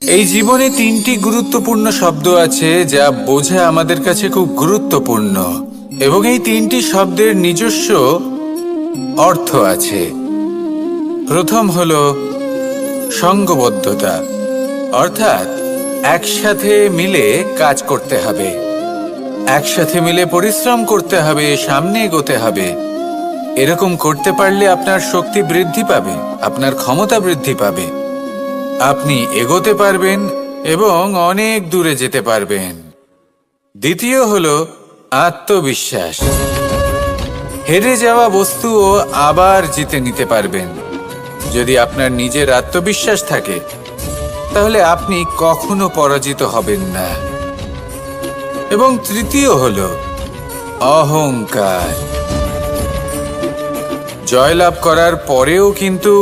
এই জীবনে তিনটি গুরুত্বপূর্ণ শব্দ আছে যা বোঝা আমাদের কাছে খুব গুরুত্বপূর্ণ, এবং এই তিনটি শব্দের নিজস্ব অর্থ আছে। প্রথম হলো সঙ্গবদ্ধতা, অর্থাৎ একসাথে মিলে কাজ করতে হবে, একসাথে মিলে পরিশ্রম করতে হবে, সামনে এগোতে হবে। এরকম করতে পারলে আপনার শক্তি বৃদ্ধি পাবে, আপনার ক্ষমতা বৃদ্ধি পাবে, আপনি এগোতে পারবেন এবং অনেক দূরে যেতে পারবেন। দ্বিতীয় হলো আত্মবিশ্বাস। হেরে যাওয়া বস্তুও আবার জিতে নিতে পারবেন। যদি আপনার নিজের আত্মবিশ্বাস থাকে তাহলে আপনি কখনো পরাজিত হবেন না। এবং তৃতীয় হলো অহংকার। জয়লাভ করার পরেও কিন্তু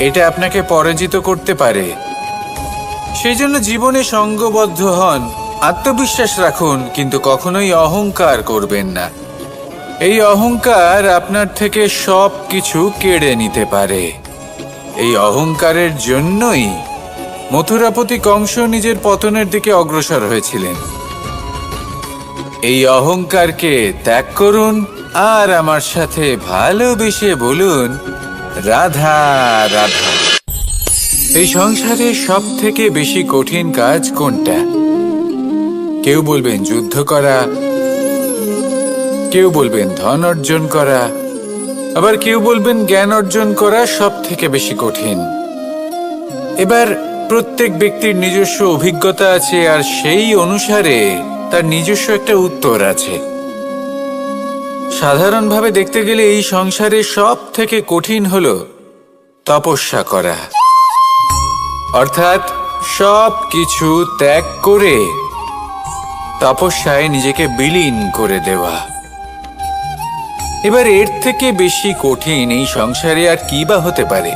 এটা আপনাকে পরাজিত করতে পারে। সেই জন্য জীবনে সঙ্গবদ্ধ হন, আত্মবিশ্বাস রাখুন, কিন্তু কখনোই অহংকার করবেন না। এই অহংকার আপনার থেকে সব কিছু কেড়ে নিতে পারে। এই অহংকারের জন্যই মথুরাপতি কংস নিজের পতনের দিকে অগ্রসর হয়েছিলেন। এই অহংকারকে ত্যাগ করুন আর আমার সাথে ভালোবেসে বলুন, রাধা রাধা। এই সংসারে সব থেকে বেশি কঠিন কাজ কোনটা? কেউ বলবেন যুদ্ধ করা, কেউ বলবেন ধন অর্জন করা, আবার কেউ বলবেন জ্ঞান অর্জন করা সব থেকে বেশি কঠিন। এবার প্রত্যেক ব্যক্তির নিজস্ব অভিজ্ঞতা আছে, আর সেই অনুসারে তার নিজস্ব একটা উত্তর আছে। সাধারণভাবে দেখতে গেলে এই সংসারে সব থেকে কঠিন হলো তপস্যা করা, অর্থাৎ সব কিছু ত্যাগ করে তপস্যায় নিজেকে বিলীন করে দেওয়া। এবার এর থেকে বেশি কঠিন এই সংসারে আর কি বা হতে পারে?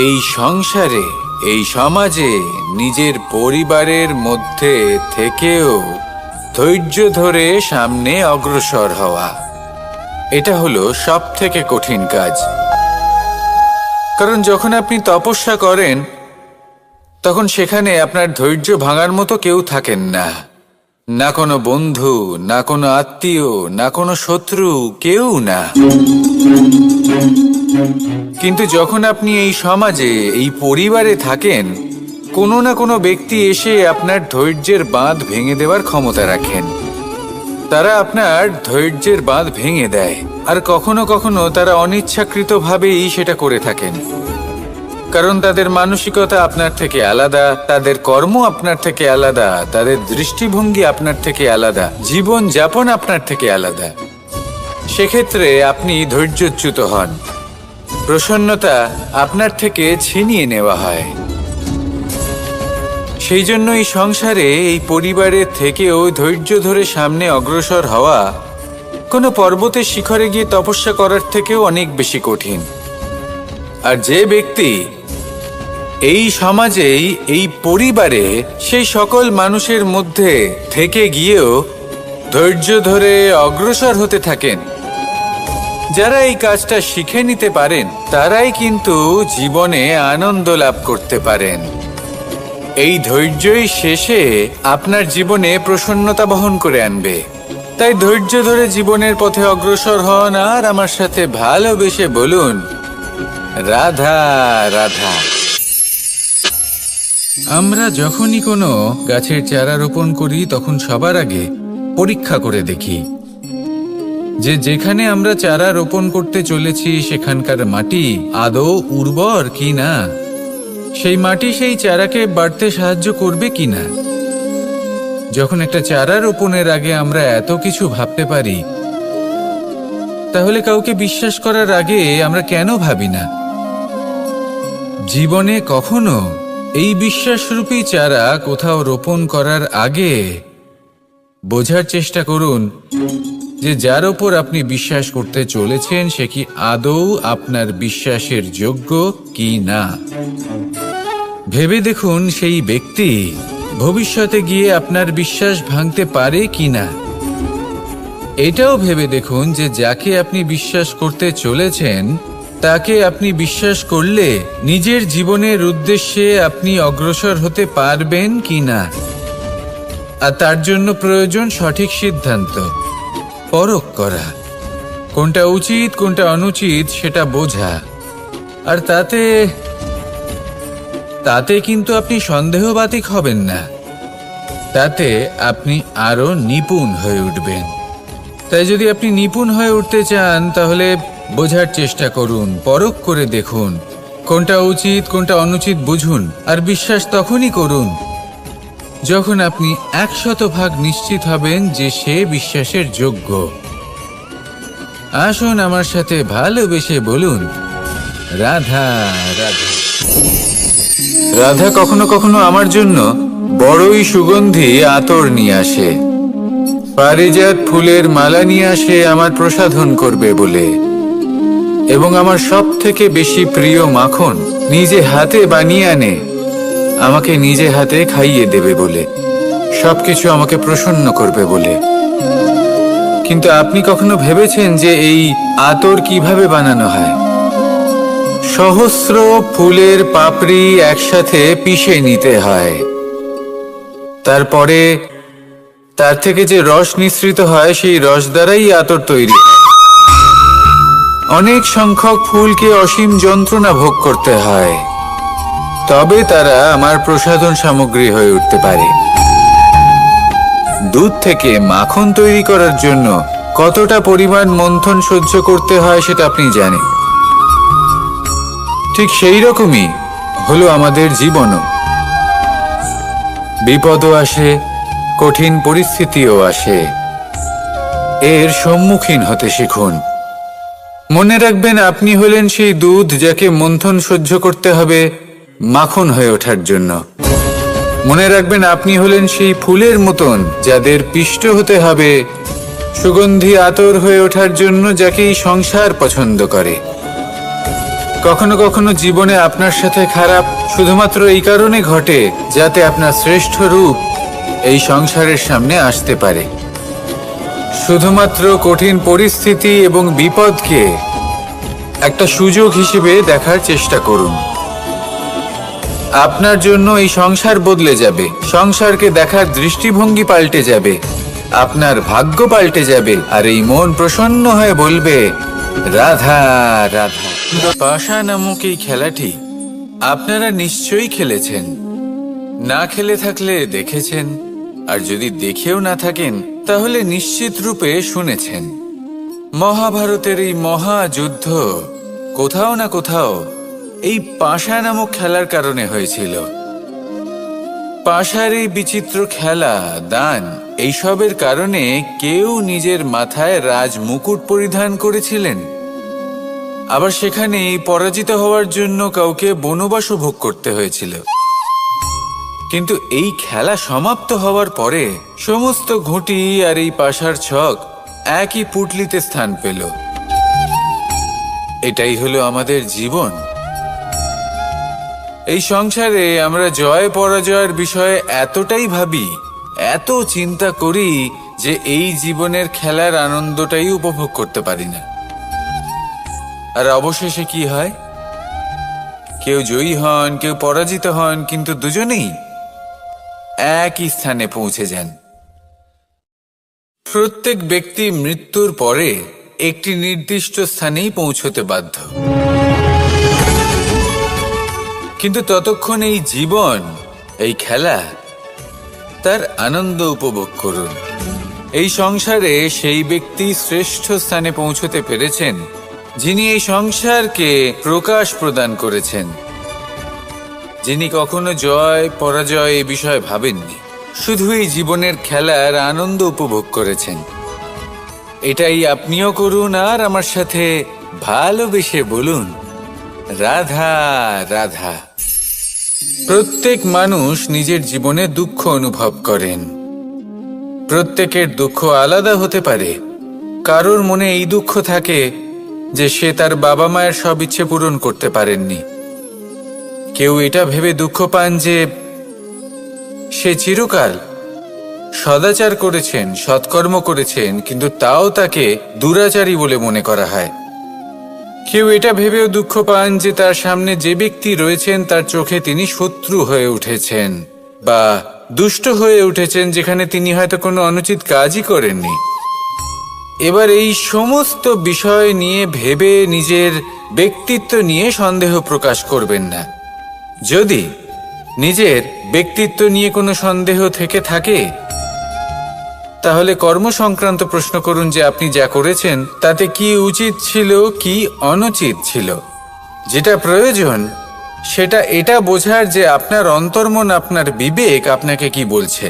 এই সংসারে, এই সমাজে, নিজের পরিবারের মধ্যে থেকেও ধৈর্য ধরে সামনে অগ্রসর হওয়া, এটা হলো সব থেকে কঠিন কাজ। কারণ যখন আপনি তপস্যা করেন তখন সেখানে আপনার ধৈর্য ভাঙার মতো কেউ থাকেন না, না কোনো বন্ধু, না কোনো আত্মীয়, না কোনো শত্রু, কেউ না। কিন্তু যখন আপনি এই সমাজে, এই পরিবারে থাকেন, কোনো না কোনো ব্যক্তি এসে আপনার ধৈর্যের বাঁধ ভেঙে দেওয়ার ক্ষমতা রাখেন। তারা আপনার ধৈর্যের বাঁধ ভেঙে দেয়, আর কখনো কখনো তারা অনিচ্ছাকৃতভাবেই সেটা করে থাকেন। কারণ তাদের মানসিকতা আপনার থেকে আলাদা, তাদের কর্ম আপনার থেকে আলাদা, তাদের দৃষ্টিভঙ্গি আপনার থেকে আলাদা, জীবন যাপন আপনার থেকে আলাদা। সেক্ষেত্রে আপনি ধৈর্যচ্যুত হন, প্রসন্নতা আপনার থেকে ছিনিয়ে নেওয়া হয়। সেই জন্য এই সংসারে, এই পরিবারের থেকেও ধৈর্য ধরে সামনে অগ্রসর হওয়া কোনো পর্বতের শিখরে গিয়ে তপস্যা করার থেকেও অনেক বেশি কঠিন। আর যে ব্যক্তি এই সমাজেই, এই পরিবারে, সেই সকল মানুষের মধ্যে থেকে গিয়েও ধৈর্য ধরে অগ্রসর হতে থাকেন, যারা এই কাজটা শিখে নিতে পারেন, তারাই কিন্তু জীবনে আনন্দ লাভ করতে পারেন। এই ধৈর্যই শেষে আপনার জীবনে প্রসন্নতা বহন করে আনবে। তাই ধৈর্য ধরে জীবনের পথে অগ্রসর হন আর আমার সাথে ভালোবেসে বলুন, রাধা রাধা। আমরা যখনই কোনো গাছের চারা রোপণ করি তখন সবার আগে পরীক্ষা করে দেখি যে যেখানে আমরা চারা রোপণ করতে চলেছি সেখানকার মাটি আদৌ উর্বর কি না, সেই মাটি সেই চারাকে বাড়তে সাহায্য করবে কিনা। যখন একটা চারা রোপণের আগে আমরা এত কিছু ভাবতে পারি, তাহলে কাউকে বিশ্বাস করার আগে আমরা কেন ভাবি না? জীবনে কখনো এই বিশ্বাসরূপী চারা কোথাও রোপণ করার আগে বোঝার চেষ্টা করুন যে যার ওপর আপনি বিশ্বাস করতে চলেছেন সে কি আদৌ আপনার বিশ্বাসের যোগ্য কি না। ভেবে দেখুন সেই ব্যক্তি ভবিষ্যতে গিয়ে আপনার বিশ্বাস ভাঙতে পারে কি না। এটাও ভেবে দেখুন যে যাকে আপনি বিশ্বাস করতে চলেছেন তাকে আপনি বিশ্বাস করলে নিজের জীবনের উদ্দেশ্যে আপনি অগ্রসর হতে পারবেন কি না। আর তার জন্য প্রয়োজন সঠিক সিদ্ধান্ত, পরখ করা, কোনটা উচিত কোনটা অনুচিত সেটা বোঝা। আর তাতে কিন্তু আপনি সন্দেহবাতিক হবেন না, তাতে আপনি আরো নিপুণ হয়ে উঠবেন। তাই যদি আপনি নিপুণ হয়ে উঠতে চান তাহলে বোঝার চেষ্টা করুন, পরখ করে দেখুন, কোনটা উচিত কোনটা অনুচিত বুঝুন। আর বিশ্বাস তখনই করুন যখন আপনি 100% নিশ্চিত হবেন যে সে বিশ্বাসের যোগ্য। আসুন আমার সাথে ভালোবেসে বলুন, রাধা রাধা। রাধা কখনো কখনো আমার জন্য বড়ই সুগন্ধি আতর নিয়ে আসে, পারিজাত ফুলের মালা নিয়ে আসে আমার প্রসাধন করবে বলে, এবং আমার সব থেকে বেশি প্রিয় মাখন নিজে হাতে বানিয়ে আনে আমাকে নিজে হাতে খাইয়ে দেবে বলে, সবকিছু আমাকে প্রসন্ন করবে বলে। কিন্তু আপনি কখনো ভেবেছেন যে এই আতর কিভাবে বানানো হয়? সহস্র ফুলের পাপড়ি একসাথে পিষে নিতে হয়, তারপরে তার থেকে যে রস নিঃসৃত হয় সেই রস দ্বারাই আতর তৈরি হয়। অনেক সংখ্যক ফুলকে অসীম যন্ত্রণা ভোগ করতে হয়, তবে তারা আমার প্রসাধন সামগ্রী হয়ে উঠতে পারে। দুধ থেকে মাখন তৈরি করার জন্য কতটা পরিমাণ মন্থন সহ্য করতে হয় সেটা আপনি জানেন। ঠিক সেই রকমই হলো আমাদের জীবনও। বিপদও আসে, কঠিন পরিস্থিতিও আসে, এর সম্মুখীন হতে শিখুন। মনে রাখবেন আপনি হলেন সেই দুধ যাকে মন্থন সহ্য করতে হবে মাখন হয়ে ওঠার জন্য। মনে রাখবেন আপনি হলেন সেই ফুলের মতন যাদের পিষ্ট হতে হবে সুগন্ধি আতর হয়ে ওঠার জন্য, যাকে এই সংসার পছন্দ করে। কখনো কখনো জীবনে আপনার সাথে খারাপ শুধুমাত্র এই কারণে ঘটে যাতে আপনার শ্রেষ্ঠ রূপ এই সংসারের সামনে আসতে পারে। শুধুমাত্র কঠিন পরিস্থিতি এবং বিপদকে একটা সুযোগ হিসেবে দেখার চেষ্টা করুন। আপনার জন্য এই সংসার বদলে যাবে, সংসারকে দেখার দৃষ্টিভঙ্গি পাল্টে যাবে, আপনার ভাগ্য পাল্টে যাবে, আর এই মন প্রসন্ন হয়ে বলবে, রাধা রাধা। পাশা নামক এই খেলাটি আপনারা নিশ্চয়ই খেলেছেন, না খেলে থাকলে দেখেছেন, আর যদি দেখেও না থাকেন তাহলে নিশ্চিত রূপে শুনেছেন। মহাভারতের এই মহাযুদ্ধ কোথাও না কোথাও এই পাশা নামক খেলার কারণে হয়েছিল। পাশার এই বিচিত্র খেলা, দান, এইসবের কারণে কেউ নিজের মাথায় রাজ মুকুট পরিধান করেছিলেন, আবার সেখানে পরাজিত হওয়ার জন্য কাউকে বনবাসও ভোগ করতে হয়েছিল। কিন্তু এই খেলা সমাপ্ত হওয়ার পরে সমস্ত ঘুঁটি আর এই পাশার ছক একই পুটলিতে স্থান পেল। এটাই হলো আমাদের জীবন। এই সংসারে আমরা জয় পরাজয়ের বিষয়ে এতটাই ভাবি, এত চিন্তা করি যে এই জীবনের খেলার আনন্দটাই উপভোগ করতে পারি না। আর অবশেষে কি হয়? কেউ জয়ী হন, কেউ পরাজিত হন, কিন্তু দুজনেই একই স্থানে পৌঁছে যান। প্রত্যেক ব্যক্তি মৃত্যুর পরে একটি নির্দিষ্ট স্থানেই পৌঁছতে বাধ্য, কিন্তু ততক্ষণ এই জীবন, এই খেলা, তার আনন্দ উপভোগ করুন। এই সংসারে সেই ব্যক্তি শ্রেষ্ঠ স্থানে পৌঁছতে পেরেছেন যিনি এই সংসারকে প্রকাশ প্রদান করেছেন, যিনি কখনো জয় পরাজয় এ বিষয়ে ভাবেননি, শুধু এই জীবনের খেলার আনন্দ উপভোগ করেছেন। এটাই আপনিও করুন, আর আমার সাথে ভালোবেসে বলুন, রাধা রাধা। প্রত্যেক মানুষ নিজের জীবনে দুঃখ অনুভব করেন। প্রত্যেকের দুঃখ আলাদা হতে পারে। কারোর মনে এই দুঃখ থাকে যে সে তার বাবা মায়ের সব ইচ্ছে পূরণ করতে পারেননি। কেউ এটা ভেবে দুঃখ পান যে সে চিরকাল সদাচার করেছেন, সৎকর্ম করেছেন, কিন্তু তাও তাকে দুরাচারী বলে মনে করা হয়। কেউ এটা ভেবেও দুঃখ পান যে তার সামনে যে ব্যক্তি রয়েছেন তার চোখে তিনি শত্রু হয়ে উঠেছেন বা দুষ্ট হয়ে উঠেছেন, যেখানে তিনি হয়তো কোনো অনুচিত কাজই করেননি। এবার এই সমস্ত বিষয় নিয়ে ভেবে নিজের ব্যক্তিত্ব নিয়ে সন্দেহ প্রকাশ করবেন না। যদি নিজের ব্যক্তিত্ব নিয়ে কোনো সন্দেহ থেকে থাকে, তাহলে কর্ম সংক্রান্ত প্রশ্ন করুন যে আপনি যা করেছেন তাতে কি উচিত ছিল, কি অনুচিত ছিল। যেটা প্রয়োজন সেটা এটা বোঝার যে আপনার অন্তর্মন, আপনার বিবেক আপনাকে কি বলছে,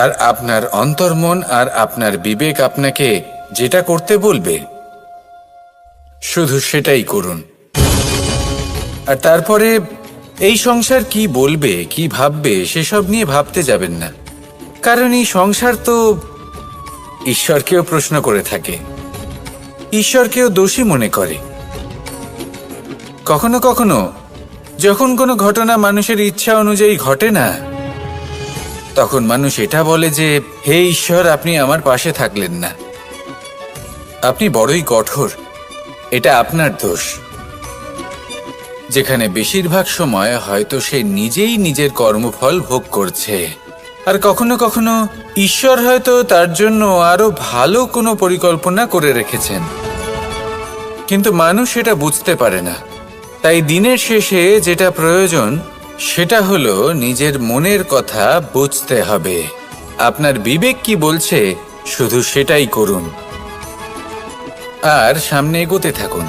আর আপনার অন্তর্মন আর আপনার বিবেক আপনাকে যেটা করতে বলবে শুধু সেটাই করুন। আর তারপরে এই সংসার কি বলবে, কি ভাববে সেসব নিয়ে ভাবতে যাবেন না, কারণ এই সংসার তো ঈশ্বরকেও প্রশ্ন করে থাকে, ঈশ্বরকেও দোষী মনে করে। কখনো কখনো যখন কোনো ঘটনা মানুষের ইচ্ছা অনুযায়ী ঘটে না, তখন মানুষ এটা বলে যে হে ঈশ্বর, আপনি আমার পাশে থাকলেন না, আপনি বড়ই কঠোর, এটা আপনার দোষ। যেখানে বেশিরভাগ সময় হয়তো সে নিজেই নিজের কর্মফল ভোগ করছে। আর কখনো কখনো ঈশ্বর হয়তো তার জন্য আরো ভালো কোনো পরিকল্পনা করে রেখেছেন, কিন্তু মানুষ এটা বুঝতে পারে না। তাই দিনের শেষে যেটা প্রয়োজন সেটা হলো নিজের মনের কথা বুঝতে হবে। আপনার বিবেক কি বলছে শুধু সেটাই করুন, আর সামনে এগোতে থাকুন।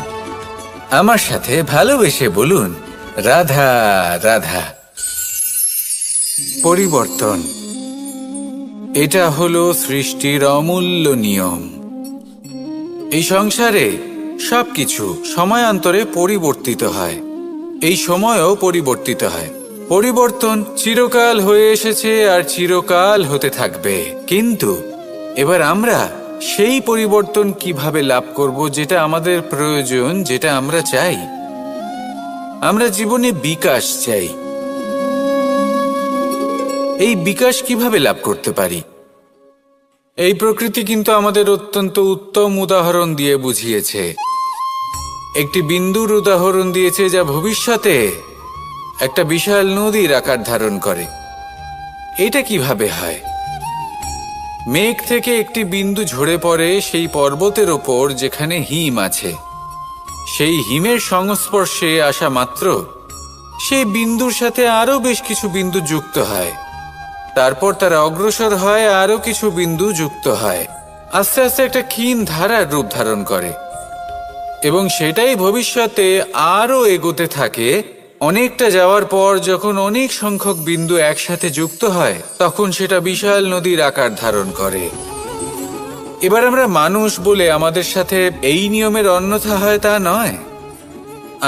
আমার সাথে ভালোবেসে বলুন, রাধা রাধা। পরিবর্তন, এটা হলো সৃষ্টির অমূল্য নিয়ম। এই সংসারে সবকিছু সময়ান্তরে পরিবর্তিত হয়, এই সময়ও পরিবর্তিত হয়। পরিবর্তন চিরকাল হয়ে এসেছে আর চিরকাল হতে থাকবে। কিন্তু এবার আমরা সেই পরিবর্তন কিভাবে লাভ করব, যেটা আমাদের প্রয়োজন, যেটা আমরা চাই। আমরা জীবনে বিকাশ চাই। এই বিকাশ কিভাবে লাভ করতে পারি? এই প্রকৃতি কিন্তু আমাদের অত্যন্ত উত্তম উদাহরণ দিয়ে বুঝিয়েছে। একটি বিন্দুর উদাহরণ দিয়েছে যা ভবিষ্যতে একটা বিশাল নদীর আকার ধারণ করে। এটা কিভাবে হয়? মেঘ থেকে একটি বিন্দু ঝরে পড়ে সেই পর্বতের ওপর যেখানে হিম আছে। সেই হিমের সংস্পর্শে আসা মাত্র সেই বিন্দুর সাথে আরো বেশ কিছু বিন্দু যুক্ত হয়। তারপর তারা অগ্রসর হয়, আরো কিছু বিন্দু যুক্ত হয়, আস্তে আস্তে একটা ক্ষীণ ধারার রূপ ধারণ করে, এবং সেটাই ভবিষ্যতে আরো এগোতে থাকে। অনেকটা যাওয়ার পর যখন অনেক সংখ্যক বিন্দু একসাথে যুক্ত হয়, তখন সেটা বিশাল নদীর আকার ধারণ করে। এবার আমরা মানুষ বলে আমাদের সাথে এই নিয়মের অন্যথা হয় তা নয়।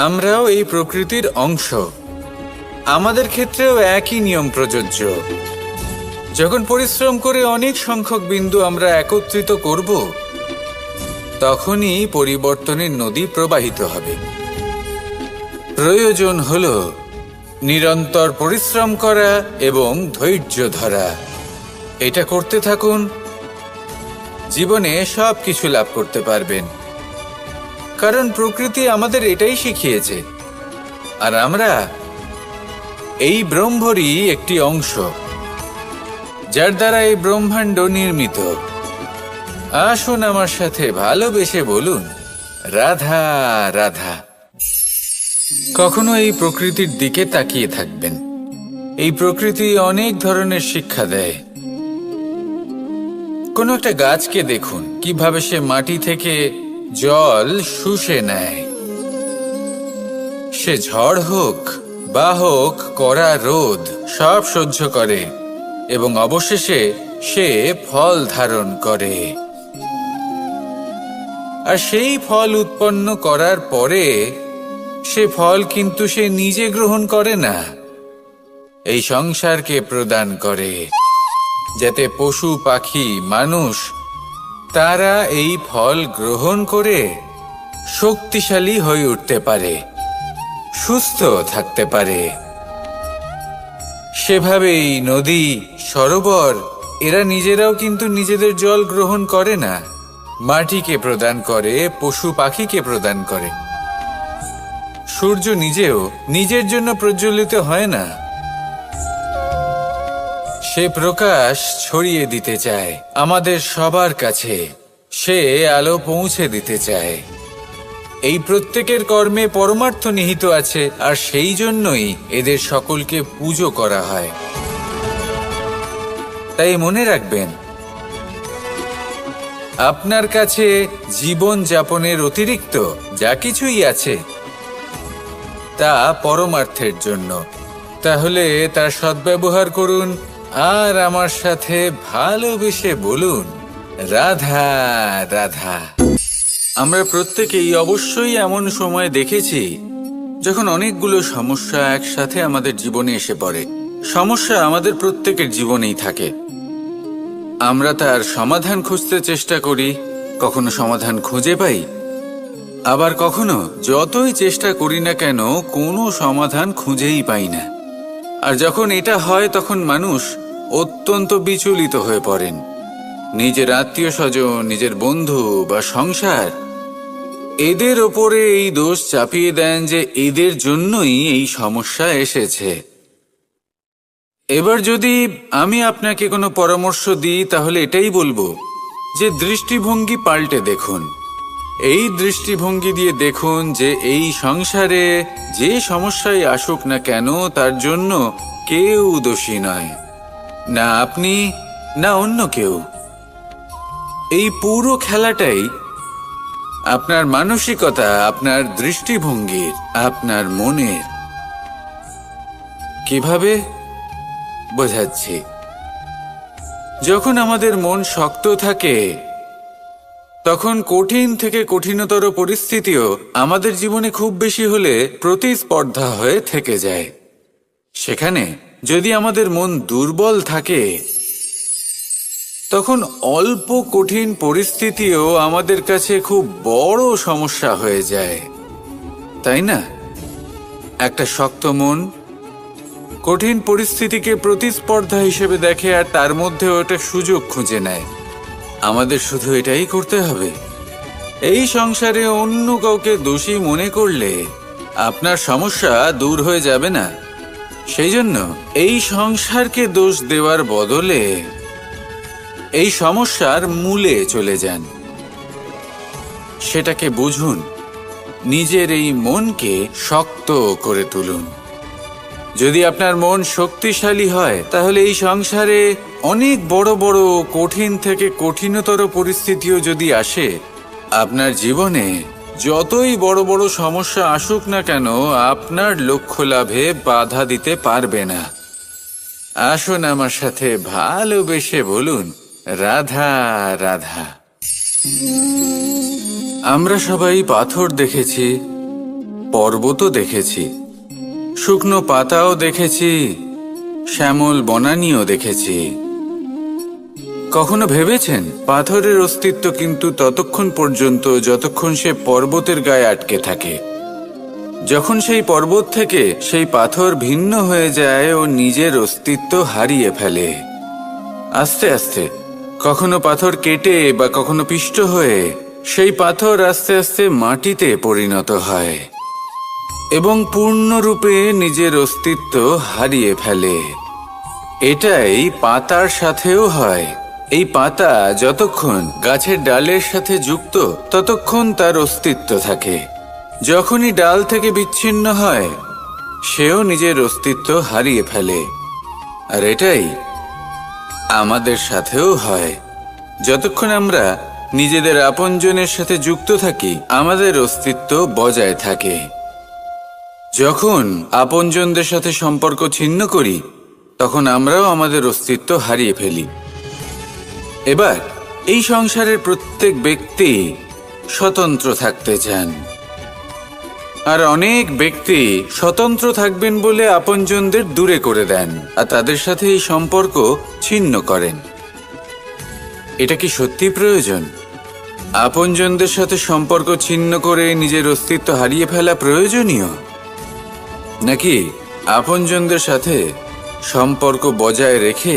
আমরাও এই প্রকৃতির অংশ, আমাদের ক্ষেত্রেও একই নিয়ম প্রযোজ্য। যখন পরিশ্রম করে অনেক সংখ্যক বিন্দু আমরা একত্রিত করব, তখনই পরিবর্তনের নদী প্রবাহিত হবে। প্রয়োজন হলো নিরন্তর পরিশ্রম করা এবং ধৈর্য ধরা। এটা করতে থাকুন, জীবনে সব কিছু লাভ করতে পারবেন। কারণ প্রকৃতি আমাদের এটাই শিখিয়েছে, আর আমরা এই ব্রহ্মরই একটি অংশ, যার দ্বারা এই ব্রহ্মাণ্ড নির্মিত। আসুন আমার সাথে ভালোবেসে বলুন, রাধা রাধা। কখনো এই প্রকৃতির দিকে তাকিয়ে থাকবেন। এই প্রকৃতি অনেক ধরনের শিক্ষা দেয়। কোনো একটা গাছকে দেখুন, কিভাবে সে মাটি থেকে জল শুষে নেয়। সে ঝড় হোক বা হোক কড়া রোদ, সব সহ্য করে এবং অবশেষে সে ফল ধারণ করে। আর সেই ফল উৎপন্ন করার পরে সে ফল কিন্তু সে নিজে গ্রহণ করে না, এই সংসারকে প্রদান করে, যাতে পশু পাখি মানুষ তারা এই ফল গ্রহণ করে শক্তিশালী হয়ে উঠতে পারে, সুস্থ থাকতে পারে। সেভাবেই নদী, সরোবর এরা নিজেরাও কিন্তু নিজেদের জল গ্রহণ করে না, মাটিকে প্রদান করে, পশু পাখিকে প্রদান করে। সূর্য নিজেও নিজের জন্য প্রজ্বলিত হয় না, সে প্রকাশ ছড়িয়ে দিতে চায় আমাদের সবার কাছে, সে আলো পৌঁছে দিতে চায়। এই প্রত্যেকের কর্মে পরমার্থ নিহিত আছে, আর সেই জন্যই এদের সকলকে পুজো করা হয়। তাই মনে রাখবেন, আপনার কাছে জীবন যাপনের অতিরিক্ত যা কিছুই আছে তা পরমার্থের জন্য। তাহলে তার সদ্ব্যবহার করুন আর আমার সাথে ভালোবেসে বলুন, রাধা রাধা। আমরা প্রত্যেকেই অবশ্যই এমন সময় দেখেছি যখন অনেকগুলো সমস্যা একসাথে আমাদের জীবনে এসে পড়ে। সমস্যা আমাদের প্রত্যেকের জীবনেই থাকে, আমরা তার সমাধান খুঁজতে চেষ্টা করি, কখনো সমাধান খুঁজে পাই, আবার কখনো যতই চেষ্টা করি না কেন কোনো সমাধান খুঁজেই পাই না। আর যখন এটা হয় তখন মানুষ অত্যন্ত বিচলিত হয়ে পড়েন। নিজের আত্মীয় স্বজন, নিজের বন্ধু বা সংসার, এদের ওপরে এই দোষ চাপিয়ে দেন যে এদের জন্যই এই সমস্যা এসেছে। এবার যদি আমি আপনাকে কোনো পরামর্শ দিই তাহলে এটাই বলবো যে দৃষ্টিভঙ্গি পাল্টে দেখুন। এই দৃষ্টিভঙ্গি দিয়ে দেখুন যে এই সংসারে যে সমস্যায় আসুক না কেন তার জন্য কেউ দোষী নয়, না আপনি না অন্য কেউ। এই পুরো খেলাটাই আপনার মানসিকতা, আপনার দৃষ্টিভঙ্গির, আপনার মনের। কিভাবে বোঝাচ্ছি, যখন আমাদের মন শক্ত থাকে তখন কঠিন থেকে কঠিনতর পরিস্থিতিও আমাদের জীবনে খুব বেশি হলে প্রতিস্পর্ধা হয়ে থেকে যায়। সেখানে যদি আমাদের মন দুর্বল থাকে তখন অল্প কঠিন পরিস্থিতিও আমাদের কাছে খুব বড় সমস্যা হয়ে যায়, তাই না? একটা শক্ত মন কঠিন পরিস্থিতিকে প্রতিস্পর্ধা হিসেবে দেখে আর তার মধ্যে ওটা সুযোগ খুঁজে নেয়। আমাদের শুধু এটাই করতে হবে। এই সংসারে অন্য কাউকে দোষী মনে করলে আপনার সমস্যা দূর হয়ে যাবে না। সেই জন্য এই সংসারকে দোষ দেওয়ার বদলে এই সমস্যার মূলে চলে যান, সেটাকে বুঝুন, নিজের এই মনকে শক্ত করে তুলুন। যদি আপনার মন শক্তিশালী হয় তাহলে এই সংসারে অনেক বড় বড় কঠিন থেকে কঠিনতর পরিস্থিতিও যদি আসে, আপনার জীবনে যতই বড় বড় সমস্যা আসুক না কেন আপনার লক্ষ্য লাভে বাধা দিতে পারবে না। আসুন আমার সাথে ভালোবেসে বলুন, রাধা রাধা। আমরা সবাই পাথর দেখেছি, পর্বতও দেখেছি, শুকনো পাতাও দেখেছি, শ্যামল বনানীও দেখেছি। কখনো ভেবেছেন পাথরের অস্তিত্ব কিন্তু ততক্ষণ পর্যন্ত যতক্ষণ সে পর্বতের গায়ে আটকে থাকে। যখন সেই পর্বত থেকে সেই পাথর ভিন্ন হয়ে যায় ও নিজের অস্তিত্ব হারিয়ে ফেলে। আস্তে আস্তে কখনো পাথর কেটে বা কখনো পিষ্ট হয়ে সেই পাথর আস্তে আস্তে মাটিতে পরিণত হয় এবং পূর্ণরূপে নিজের অস্তিত্ব হারিয়ে ফেলে। এটাই পাতার সাথেও হয়। এই পাতা যতক্ষণ গাছের ডালের সাথে যুক্ত ততক্ষণ তার অস্তিত্ব থাকে। যখনই ডাল থেকে বিচ্ছিন্ন হয় সেও নিজের অস্তিত্ব হারিয়ে ফেলে। আর এটাই আমাদের সাথেও হয়। যতক্ষণ আমরা নিজেদের আপনজনের সাথে যুক্ত থাকি আমাদের অস্তিত্ব বজায় থাকে। যখন আপনজনদের সাথে সম্পর্ক ছিন্ন করি তখন আমরাও আমাদের অস্তিত্ব হারিয়ে ফেলি। এবার এই সংসারের প্রত্যেক ব্যক্তি স্বতন্ত্র থাকতে চান, আর অনেক ব্যক্তি স্বতন্ত্র থাকবেন বলে আপনজনদের দূরে করে দেন আর তাদের সাথে এই সম্পর্ক ছিন্ন করেন। এটা কি সত্যি প্রয়োজন? আপনজনদের সাথে সম্পর্ক ছিন্ন করে নিজের অস্তিত্ব হারিয়ে ফেলা প্রয়োজনীয়, নাকি আপনজনদের সাথে সম্পর্ক বজায় রেখে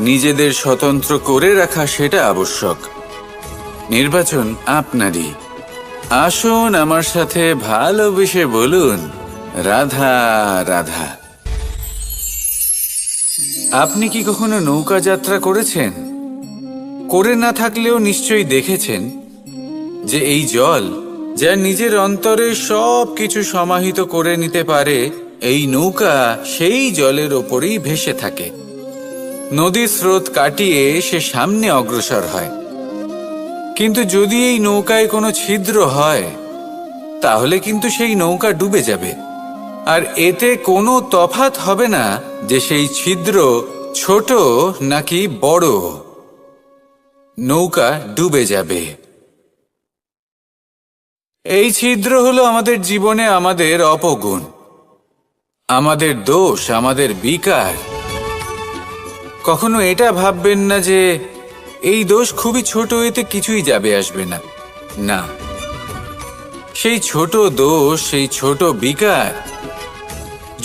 নিজেদের স্বতন্ত্র করে রাখা সেটা আবশ্যক? নির্বাচন আপনারই। আসুন আমার সাথে ভালোবেসে বলুন, রাধা রাধা। আপনি কি কখনো নৌকা যাত্রা করেছেন? করে না থাকলেও নিশ্চয়ই দেখেছেন যে এই জল যা নিজের অন্তরে সব কিছু সমাহিত করে নিতে পারে, এই নৌকা সেই জলের ওপরেই ভেসে থাকে। নদীর স্রোত কাটিয়ে সে সামনে অগ্রসর হয়। কিন্তু যদি এই নৌকায় কোনো ছিদ্র হয়, তাহলে কিন্তু সেই নৌকা ডুবে যাবে। আর এতে কোনো তফাৎ হবে না যে সেই ছিদ্র ছোট নাকি বড়, নৌকা ডুবে যাবে। এই ছিদ্র হলো আমাদের জীবনে আমাদের অপগুণ, আমাদের দোষ, আমাদের বিকার। কখনো এটা ভাববেন না যে এই দোষ খুবই ছোট, এতে কিছুই যাবে আসবে না। না, সেই ছোট দোষ, সেই ছোট বিকার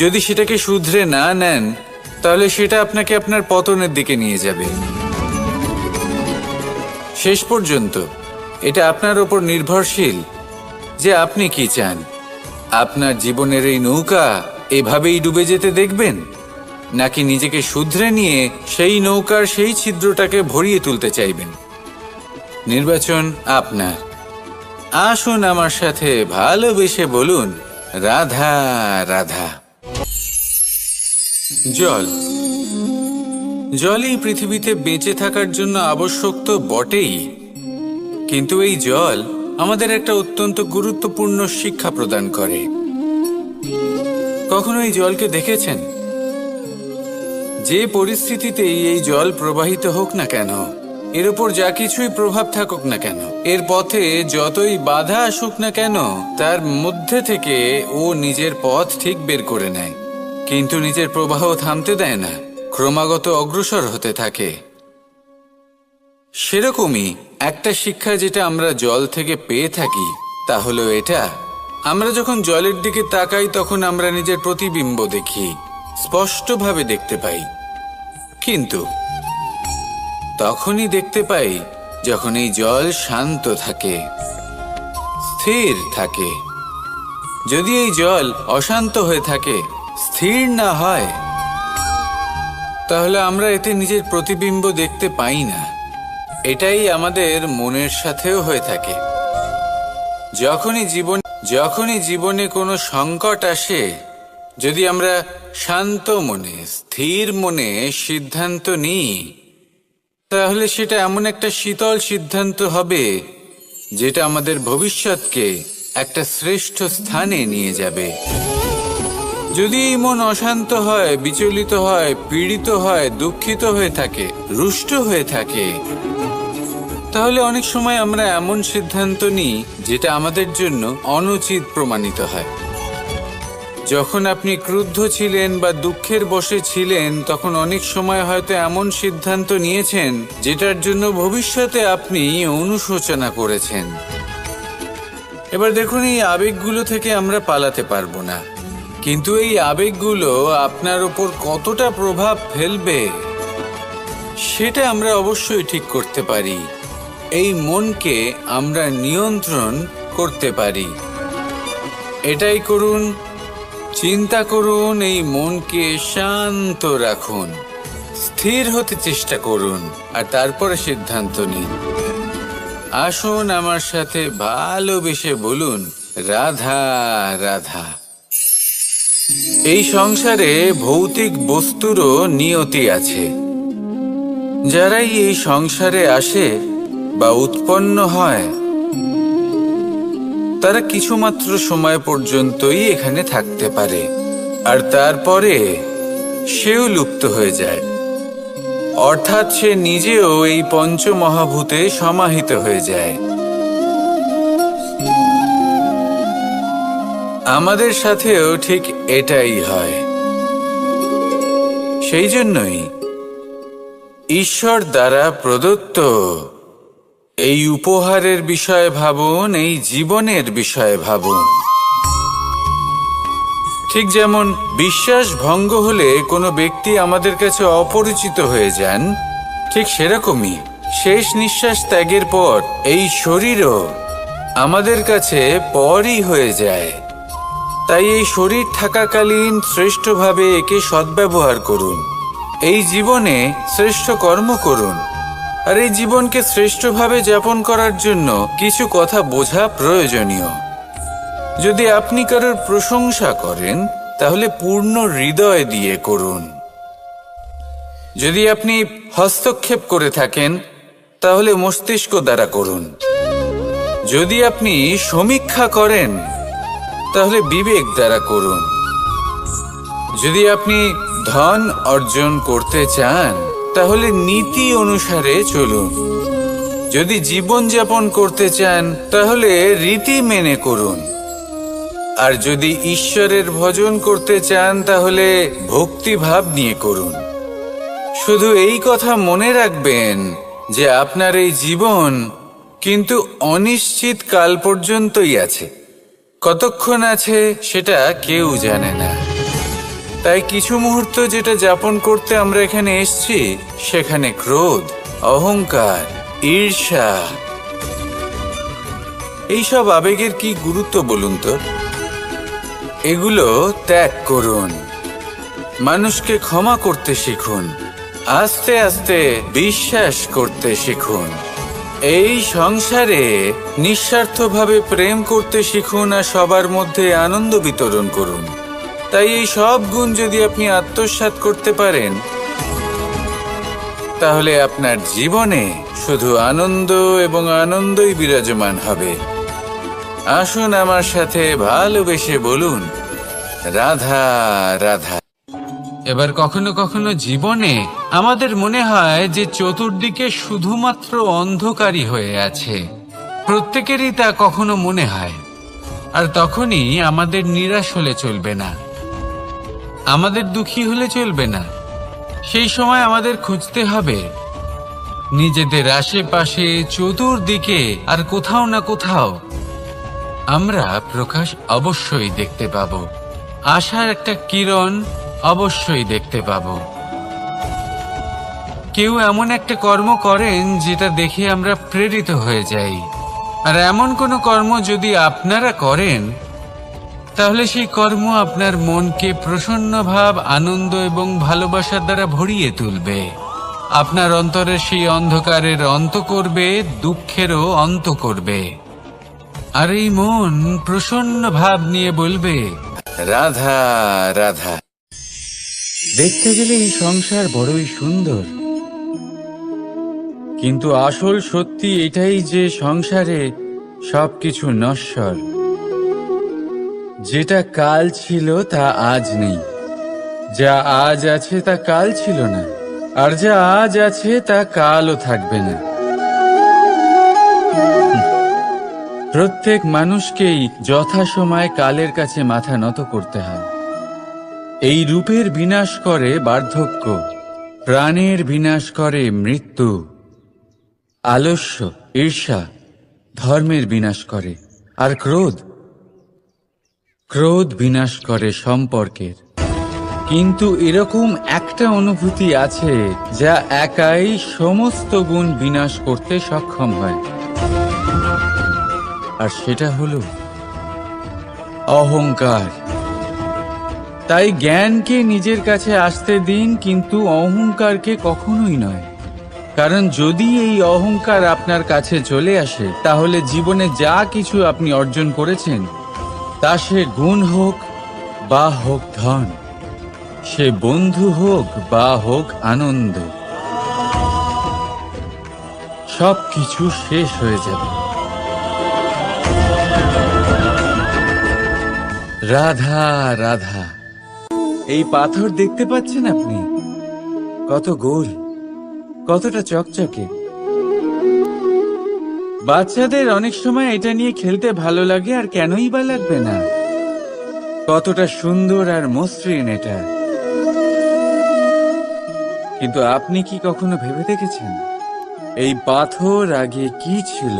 যদি সেটাকে শুধরে না নেন, তাহলে সেটা আপনাকে আপনার পতনের দিকে নিয়ে যাবে। শেষ পর্যন্ত এটা আপনার ওপর নির্ভরশীল যে আপনি কি চান। আপনার জীবনের এই নৌকা এভাবেই ডুবে যেতে দেখবেন, নাকি নিজেকে শুধরে নিয়ে সেই নৌকার সেই ছিদ্রটাকে ভরিয়ে তুলতে চাইবেন? নির্বাচন আপনার। আসুন আমার সাথে ভালোবেসে বলুন, রাধা রাধা। জল, জলই পৃথিবীতে বেঁচে থাকার জন্য আবশ্যক তো বটেই, কিন্তু এই জল আমাদের একটা অত্যন্ত গুরুত্বপূর্ণ শিক্ষা প্রদান করে। কখনো এই জলকে দেখেছেন? যে পরিস্থিতিতেই এই জল প্রবাহিত হোক না কেন, এর উপর যা কিছুই প্রভাব থাকুক না কেন, এর পথে যতই বাধা আসুক না কেন, তার মধ্যে থেকে ও নিজের পথ ঠিক বের করে নেয়, কিন্তু নিজের প্রবাহ থামতে দেয় না, ক্রমাগত অগ্রসর হতে থাকে। সেরকমই একটা শিক্ষা যেটা আমরা জল থেকে পেয়ে থাকি, তা হলো এটা: আমরা যখন জলের দিকে তাকাই তখন আমরা নিজের প্রতিবিম্ব দেখি, স্পষ্টভাবে দেখতে পাই। কিন্তু তখনই দেখতে পাই যখন এই জল শান্ত থাকে, স্থির থাকে। যদি এই জল অশান্ত হয়ে থাকে, স্থির না হয়, তাহলে আমরা এতে নিজের প্রতিবিম্ব দেখতে পাই না। এটাই আমাদের মনের সাথেও হয়ে থাকে। যখনই জীবনে কোনো সংকট আসে, যদি আমরা শান্ত মনে, স্থির মনে সিদ্ধান্ত নিই, তাহলে সেটা এমন একটা শীতল সিদ্ধান্ত হবে যেটা আমাদের ভবিষ্যৎকে একটা শ্রেষ্ঠ স্থানে নিয়ে যাবে। যদি এই মন অশান্ত হয়, বিচলিত হয়, পীড়িত হয়, দুঃখিত হয়ে থাকে, রুষ্ট হয়ে থাকে, তাহলে অনেক সময় আমরা এমন সিদ্ধান্ত নিই যেটা আমাদের জন্য অনুচিত প্রমাণিত হয়। যখন আপনি ক্রুদ্ধ ছিলেন বা দুঃখের বশে ছিলেন, তখন অনেক সময় হয়তো এমন সিদ্ধান্ত নিয়েছেন যেটার জন্য ভবিষ্যতে আপনি অনুশোচনা করেছেন। এবার দেখুন, এই আবেগগুলো থেকে আমরা পালাতে পারবো না, কিন্তু এই আবেগগুলো আপনার উপর কতটা প্রভাব ফেলবে সেটা আমরা অবশ্যই ঠিক করতে পারি। এই মনকে আমরা নিয়ন্ত্রণ করতে পারি। এটাই করুন, চিন্তা করুন, এই মনকে শান্ত রাখুন, স্থির হতে চেষ্টা করুন, আর তারপরে সিদ্ধান্ত নিন। আসুন আমার সাথে ভালোবেসে বলুন, রাধা রাধা। এই সংসারে ভৌতিক বস্তুরও নিয়তি আছে। যারাই এই সংসারে আসে বা উৎপন্ন হয়, তারা কিছুমাত্র সময় পর্যন্তই এখানে থাকতে পারে, আর তারপরে সেও লুপ্ত হয়ে যায়। অর্থাৎ সে নিজেও এই পঞ্চমহাভূতে সমাহিত হয়ে যায়। আমাদের সাথেও ঠিক এটাই হয়। সেই জন্যই ঈশ্বর দ্বারা প্রদত্ত এই উপহারের বিষয়ে ভাবুন, এই জীবনের বিষয়ে ভাবুন। ঠিক যেমন বিশ্বাস ভঙ্গ হলে কোনো ব্যক্তি আমাদের কাছে অপরিচিত হয়ে যান, ঠিক সেরকমই শেষ নিঃশ্বাস ত্যাগের পর এই শরীরও আমাদের কাছে পরই হয়ে যায়। তাই এই শরীর থাকাকালীন শ্রেষ্ঠভাবে একে সদ্ব্যবহার করুন। এই জীবনে শ্রেষ্ঠ কর্ম করুন। আর এই জীবনকে শ্রেষ্ঠভাবে যাপন করার জন্য কিছু কথা বোঝা প্রয়োজনীয়। যদি আপনি কারোর প্রশংসা করেন তাহলে পূর্ণ হৃদয় দিয়ে করুন। যদি আপনি হস্তক্ষেপ করে থাকেন তাহলে মস্তিষ্ক দ্বারা করুন। যদি আপনি সমীক্ষা করেন তাহলে বিবেক দ্বারা করুন। যদি আপনি ধন অর্জন করতে চান তাহলে নীতি অনুসারে চলুন। যদি জীবন যাপন করতে চান তাহলে রীতি মেনে করুন। আর যদি ঈশ্বরের ভজন করতে চান তাহলে ভক্তিভাব নিয়ে করুন। শুধু এই কথা মনে রাখবেন যে আপনার এই জীবন কিন্তু অনিশ্চিত কাল পর্যন্তই আছে। কতক্ষণ আছে সেটা কেউ জানে না। তাই কিছু মুহূর্ত যেটা যাপন করতে আমরা এখানে এসেছি সেখানে ক্রোধ, অহংকার, ঈর্ষা এইসব আবেগের কি গুরুত্ব বলুন তো? এগুলো ত্যাগ করুন। মানুষকে ক্ষমা করতে শিখুন। আস্তে আস্তে বিশ্বাস করতে শিখুন। এই সংসারে নিঃস্বার্থভাবে প্রেম করতে শিখুন আর সবার মধ্যে আনন্দ বিতরণ করুন। তাই এই সব গুণ যদি আপনি আত্মসাৎ করতে পারেন তাহলে আপনার জীবনে শুধু আনন্দ এবং আনন্দই বিরাজমান হবে। আসুন আমার সাথে ভালোবেসে বলুন, রাধা রাধা। এবার কখনো কখনো জীবনে আমাদের মনে হয় যে চতুর্দিকে শুধুমাত্র অন্ধকারই হয়ে আছে। প্রত্যেকেরই তা কখনো মনে হয়। আর তখনই আমাদের নিরাশ হলে চলবে না, আমাদের দুঃখী হলে চলবে না। সেই সময় আমাদের খুঁজতে হবে নিজেদের আশেপাশে, চতুর্দিকে আর কোথাও না কোথাও আমরা প্রকাশ অবশ্যই দেখতে পাব। আশার একটা কিরণ অবশ্যই দেখতে পাব। কেউ এমন একটা কর্ম করেন যেটা দেখে আমরা প্রেরিত হয়ে যাই। আর এমন কোনো কর্ম যদি আপনারা করেন তাহলে সেই কর্ম আপনার মনকে প্রসন্ন ভাব, আনন্দ এবং ভালোবাসার দ্বারা ভরিয়ে তুলবে। আপনার অন্তরের সেই অন্ধকারের অন্ত করবে, দুঃখেরও অন্ত করবে। আর এই মন প্রসন্ন ভাব নিয়ে বলবে, রাধা রাধা। দেখতে গেলে এই সংসার বড়ই সুন্দর, কিন্তু আসল সত্যি এটাই যে সংসারে সবকিছু নশ্বর। যেটা কাল ছিল তা আজ নেই, যা আজ আছে তা কাল ছিল না, আর যা আজ আছে তা কালও থাকবে না। প্রত্যেক মানুষকেই যথাসময়ে কালের কাছে মাথা নত করতে হয়। এই রূপের বিনাশ করে বার্ধক্য, প্রাণের বিনাশ করে মৃত্যু। আলস্য, ঈর্ষা ধর্মের বিনাশ করে, আর ক্রোধ বিনাশ করে সম্পর্কের। কিন্তু এরকম একটা অনুভূতি আছে যা একাই সমস্ত গুণ বিনাশ করতে সক্ষম হয়, আর সেটা হলো অহংকার। তাই জ্ঞানকে নিজের কাছে আসতে দিন, কিন্তু অহংকারকে কখনোই নয়। কারণ যদি এই অহংকার আপনার কাছে চলে আসে তাহলে জীবনে যা কিছু আপনি অর্জন করেছেন, তা সে গুণ হোক বা হোক ধন, সে বন্ধু হোক বা হোক আনন্দ, সবকিছু শেষ হয়ে যাবে। রাধা রাধা। এই পাথর দেখতে পাচ্ছেন আপনি? কত গোল, কতটা চকচকে। বাচ্চাদের অনেক সময় এটা নিয়ে খেলতে ভালো লাগে, আর কেনই বা লাগবে না। কতটা সুন্দর আর মসৃণ এটা। কিন্তু আপনি কি কখনো ভেবে দেখেছেন এই পাথর আগে কি ছিল?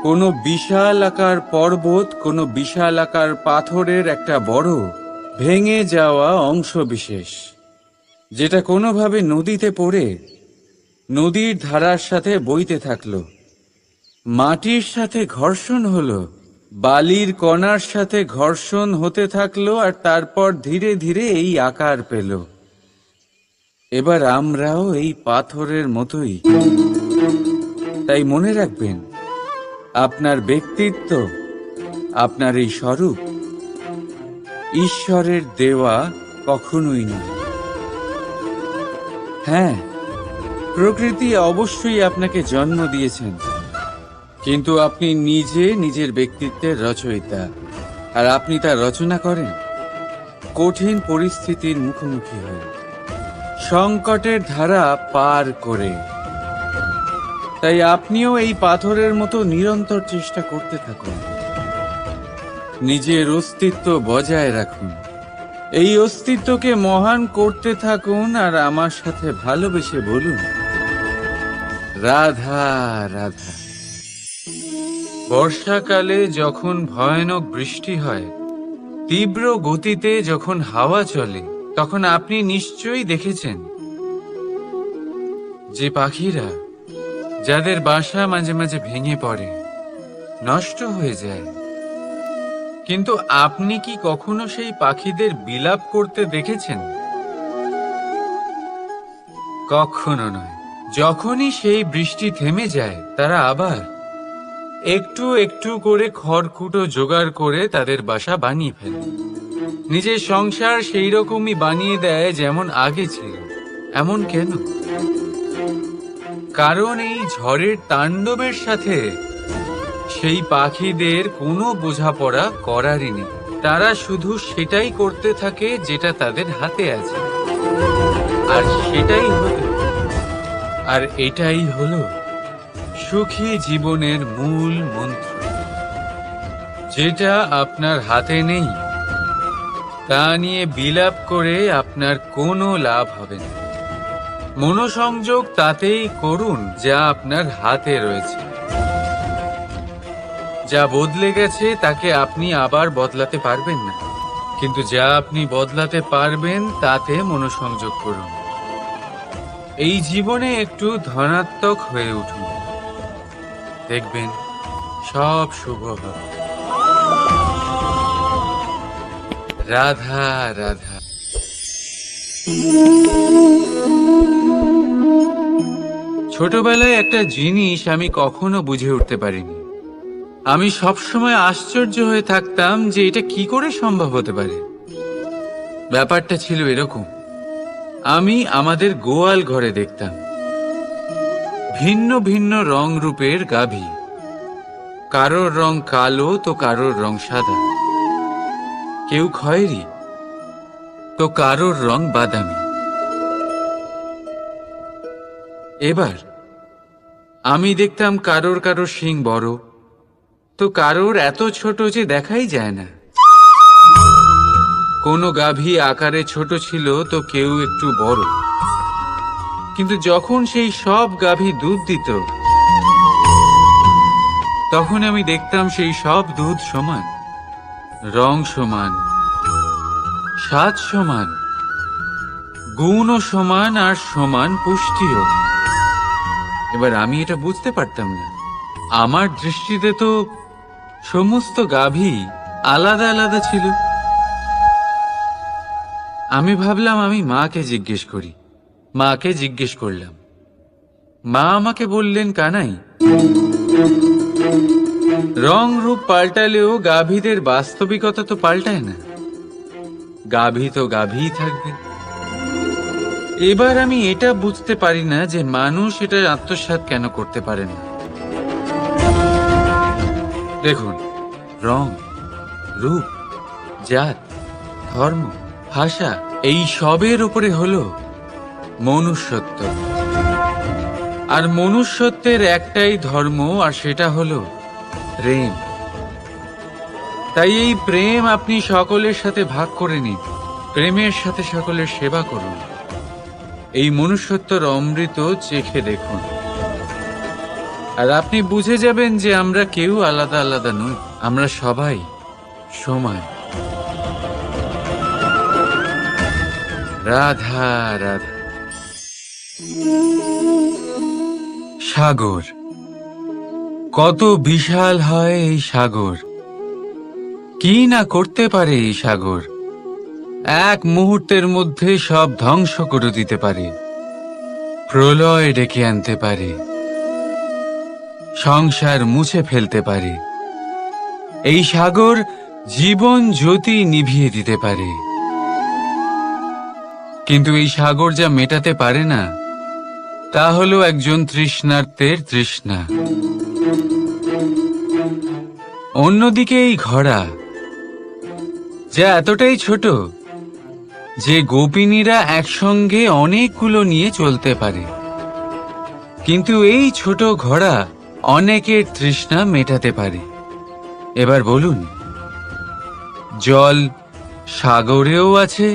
কোনো বিশাল আকার পর্বত, কোনো বিশাল আকার পাথরের একটা বড় ভেঙে যাওয়া অংশ বিশেষ, যেটা কোনোভাবে নদীতে পড়ে নদীর ধারার সাথে বইতে থাকলো, মাটির সাথে ঘর্ষণ হলো, বালির কণার সাথে ঘর্ষণ হতে থাকলো, আর তারপর ধীরে ধীরে এই আকার পেল। এবার আমরাও এই পাথরের মতোই। তাই মনে রাখবেন, আপনার ব্যক্তিত্ব, আপনার এই স্বরূপ ঈশ্বরের দেওয়া কখনোই নয়। হ্যাঁ, প্রকৃতি অবশ্যই আপনাকে জন্ম দিয়েছেন, কিন্তু আপনি নিজে নিজের ব্যক্তিত্বের রচয়িতা, আর আপনি তা রচনা করেন কঠিন পরিস্থিতির মুখোমুখি হয়ে, সংকটের ধারা পার করে। তাই আপনিও এই পাথরের মতো নিরন্তর চেষ্টা করতে থাকুন, নিজের অস্তিত্ব বজায় রাখুন, এই অস্তিত্বকে মহান করতে থাকুন, আর আমার সাথে ভালোবেসে বলুন, রাধা রাধা। বর্ষাকালে যখন ভয়ানক বৃষ্টি হয়, তীব্র গতিতে যখন হাওয়া চলে, তখন আপনি নিশ্চয়ই দেখেছেন যে পাখিরা, যাদের বাসা মাঝে মাঝে ভেঙে পড়ে, নষ্ট হয়ে যায়, কিন্তু আপনি কি কখনো সেই পাখিদের বিলাপ করতে দেখেছেন? কখনো নয়। যখনই সেই বৃষ্টি থেমে যায়, তারা আবার একটু একটু করে খড়কুটো জোগাড় করে তাদের বাসা বানিয়ে ফেলে, নিজের সংসার সেই রকমই বানিয়ে দেয় যেমন আগে ছিল। এমন কেন? কারণ এই ঝড়ের তাণ্ডবের সাথে সেই পাখিদের কোনো বোঝাপড়া করারই নেই। তারা শুধু সেটাই করতে থাকে যেটা তাদের হাতে আছে, আর এটাই হলো সুখী জীবনের মূল মন্ত্র। যেটা আপনার হাতে নেই, তা নিয়ে বিলাপ করে আপনার কোনো লাভ হবে না। মনোসংযোগ তাতেই করুন যা আপনার হাতে রয়েছে। যা বদলে গেছে তাকে আপনি আবার বদলাতে পারবেন না, কিন্তু যা আপনি বদলাতে পারবেন তাতে মনোসংযোগ করুন। এই জীবনে একটু ধনাত্মক হয়ে উঠুন, দেখবেন সব শুভ হবে। রাধা রাধা। ছোটবেলায় একটা জিনিস আমি কখনো বুঝে উঠতে পারিনি। আমি সবসময় আশ্চর্য হয়ে থাকতাম যে এটা কি করে সম্ভব হতে পারে। ব্যাপারটা ছিল এরকম, আমি আমাদের গোয়াল ঘরে দেখতাম ভিন্ন ভিন্ন রং রূপের গাভী। কারোর রং কালো তো কারোর রং সাদা, কেউ খয়েরি তো কারোর রং বাদামি। এবার আমি দেখতাম কারোর কারোর শিং বড় তো কারোর এত ছোট যে দেখাই যায় না। কোনো গাভী আকারে ছোট ছিল তো কেউ একটু বড়, কিন্তু যখন সেই সব গাভী দুধ দিত, তখন আমি দেখতাম সেই সব দুধ সমান, রং সমান, স্বাদ সমান, গুণও সমান, আর সমান পুষ্টিও। এবার আমি এটা বুঝতে পারতাম না। আমার দৃষ্টিতে তো সমস্ত গাভী আলাদা আলাদা ছিল। আমি ভাবলাম আমি মাকে জিজ্ঞেস করি। মাকে জিজ্ঞেস করলাম। মা আমাকে বললেন, কানাই, রং রূপ পাল্টালেও গাভীদের বাস্তবিকতা তো পাল্টায় না। গাভী তো গাভীই থাকবে। এবার আমি এটা বুঝতে পারি না যে মানুষ এটা আত্মসাৎ কেন করতে পারে না। দেখুন, রং, রূপ, জাত, ধর্ম, ভাষা, এই সবের উপরে হলো মনুষ্যত্ব। আর মনুষ্যত্বের একটাই ধর্ম, আর সেটা হলো প্রেম। তাই এই প্রেম আপনি সকলের সাথে ভাগ করে নিন, প্রেমের সাথে সকলের সেবা করুন। এই মনুষ্যত্বর অমৃত চেখে দেখুন, আর আপনি বুঝে যাবেন যে আমরা কেউ আলাদা আলাদা নই, আমরা সবাই সমান। রাধা রাধা। সাগর, কত বিশাল হয় এই সাগর! কি না করতে পারে এই সাগর! এক মুহূর্তের মধ্যে সব ধ্বংস করে দিতে পারে, প্রলয় ডেকে আনতে পারে, সংসার মুছে ফেলতে পারে। এই সাগর জীবন জ্যোতি নিভিয়ে দিতে পারে। কিন্তু এই সাগর যা মেটাতে পারে না, তা হলো একজন তৃষ্ণার্তের তৃষ্ণা। অন্যদিকে এই ঘোড়া, যা এতটাই ছোট যে গোপিনীরা একসঙ্গে অনেকগুলো নিয়ে চলতে পারে, কিন্তু এই ছোট ঘোড়া অনেকের তৃষ্ণা মেটাতে পারে। এবার বলুন, জল সাগরেও আছে,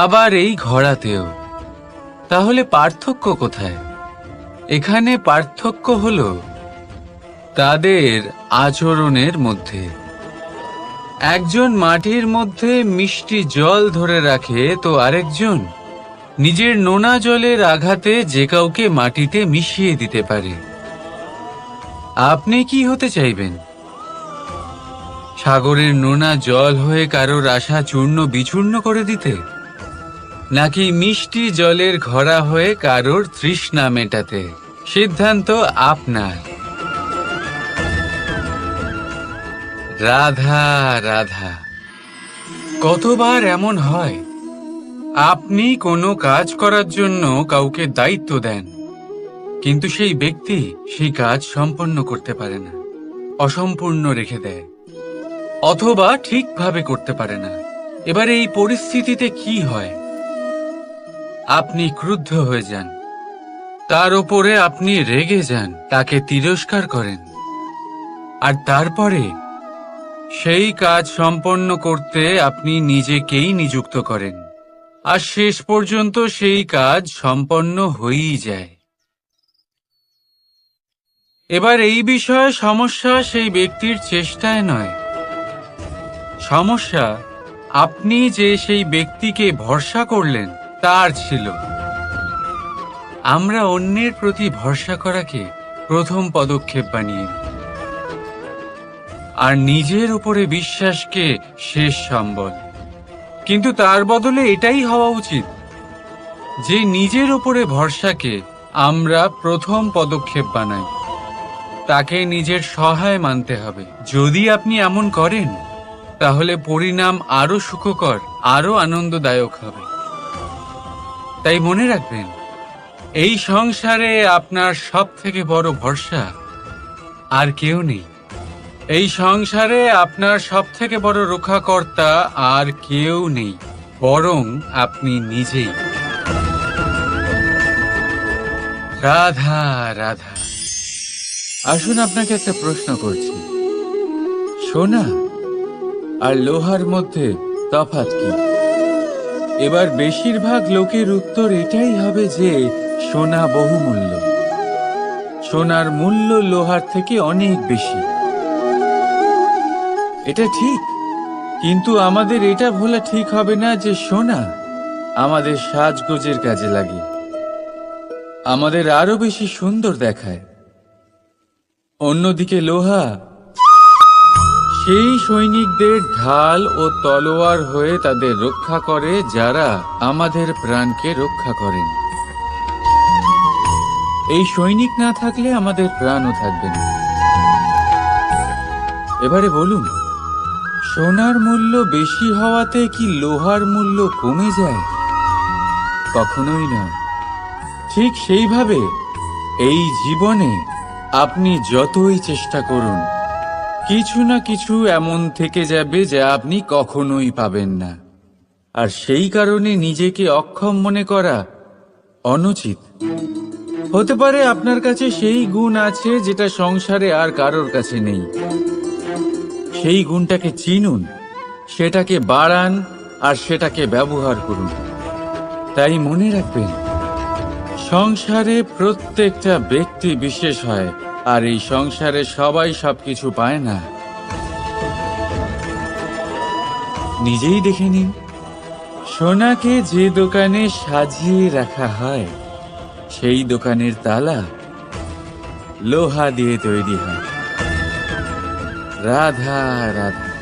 আবার এই ঘোড়াতেও। তাহলে পার্থক্য কোথায়? এখানে পার্থক্য হলো তাদের আচরণের মধ্যে। একজন মাটির মধ্যে মিষ্টি জল ধরে রাখে, তো আরেকজন নিজের নোনা জলের আঘাতে যে কাউকে মাটিতে মিশিয়ে দিতে পারে। আপনি কি হতে চাইবেন? সাগরের নোনা জল হয়ে কারোর আশা চূর্ণ বিচূর্ণ করে দিতে, নাকি মিষ্টি জলের ঘোড়া হয়ে কারোর তৃষ্ণা মেটাতে? সিদ্ধান্ত আপনার। রাধা রাধা। কতবার এমন হয়, আপনি কোনো কাজ করার জন্য কাউকে দায়িত্ব দেন, কিন্তু সেই ব্যক্তি সেই কাজ সম্পন্ন করতে পারে না, অসম্পূর্ণ রেখে দেয়, অথবা ঠিকভাবে করতে পারে না। এবার এই পরিস্থিতিতে কি হয়? আপনি ক্রুদ্ধ হয়ে যান, তার উপরে আপনি রেগে যান, তাকে তিরস্কার করেন, আর তারপরে সেই কাজ সম্পন্ন করতে আপনি নিজেকেই নিযুক্ত করেন, আর শেষ পর্যন্ত সেই কাজ সম্পন্ন হয়েই যায়। এবার এই বিষয়ে সমস্যা সেই ব্যক্তির চেষ্টায় নয়, সমস্যা আপনি যে সেই ব্যক্তিকে ভরসা করলেন তার ছিল। আমরা অন্যের প্রতি ভরসা করাকে প্রথম পদক্ষেপ বানিয়ে নিই, আর নিজের উপরে বিশ্বাসকে শেষ সম্বল। কিন্তু তার বদলে এটাই হওয়া উচিত যে নিজের উপরে ভরসাকে আমরা প্রথম পদক্ষেপ বানাই, তাকে নিজের সহায় মানতে হবে। যদি আপনি এমন করেন, তাহলে পরিণাম আরো সুখকর, আরো আনন্দদায়ক হবে। তাই মনে রাখবেন, এই সংসারে আপনার সবথেকে বড় ভরসা আর কেউ নেই। এই সংসারে আপনার সবথেকে বড় রক্ষাকর্তা আর কেউ নেই, বরং আপনি নিজেই। রাধা রাধা। আসুন আপনাকে একটা প্রশ্ন করছি, সোনা আর লোহার মধ্যে তফাৎ কি? এবার বেশিরভাগ লোকের উত্তর এটাই হবে যে সোনা বহুমূল্য, সোনার মূল্য লোহার থেকে অনেক বেশি। এটা ঠিক, কিন্তু আমাদের এটা ভোলা ঠিক হবে না যে সোনা আমাদের সাজগোজের কাজে লাগে, আমাদের আরো বেশি সুন্দর দেখায়। অন্যদিকে লোহা সেই সৈনিকদের ঢাল ও তলোয়ার হয়ে তাদের রক্ষা করে, যারা আমাদের প্রাণকে রক্ষা করেন। এই সৈনিক না থাকলে আমাদের প্রাণও থাকবে না। এবারে বলুন, সোনার মূল্য বেশি হওয়াতে কি লোহার মূল্য কমে যায়? কখনোই না। ঠিক সেইভাবে এই জীবনে আপনি যতই চেষ্টা করুন, কিছু না কিছু এমন থেকে যাবে যা আপনি কখনোই পাবেন না, আর সেই কারণে নিজেকে অক্ষম মনে করা অনুচিত। হতে পারে আপনার কাছে সেই গুণ আছে যেটা সংসারে আর কারোর কাছে নেই। সেই গুণটাকে চিনুন, সেটাকে বাড়ান, আর সেটাকে ব্যবহার করুন। তাই মনে রাখবেন, সংসারে প্রত্যেকটা ব্যক্তি বিশেষ হয়, আর এই সংসারে সবাই সবকিছু পায় না। নিজেই দেখে নিন, সোনাকে যে দোকানে সাজিয়ে রাখা হয়, সেই দোকানের তালা লোহা দিয়ে তৈরি হয়। রাধা রাধা।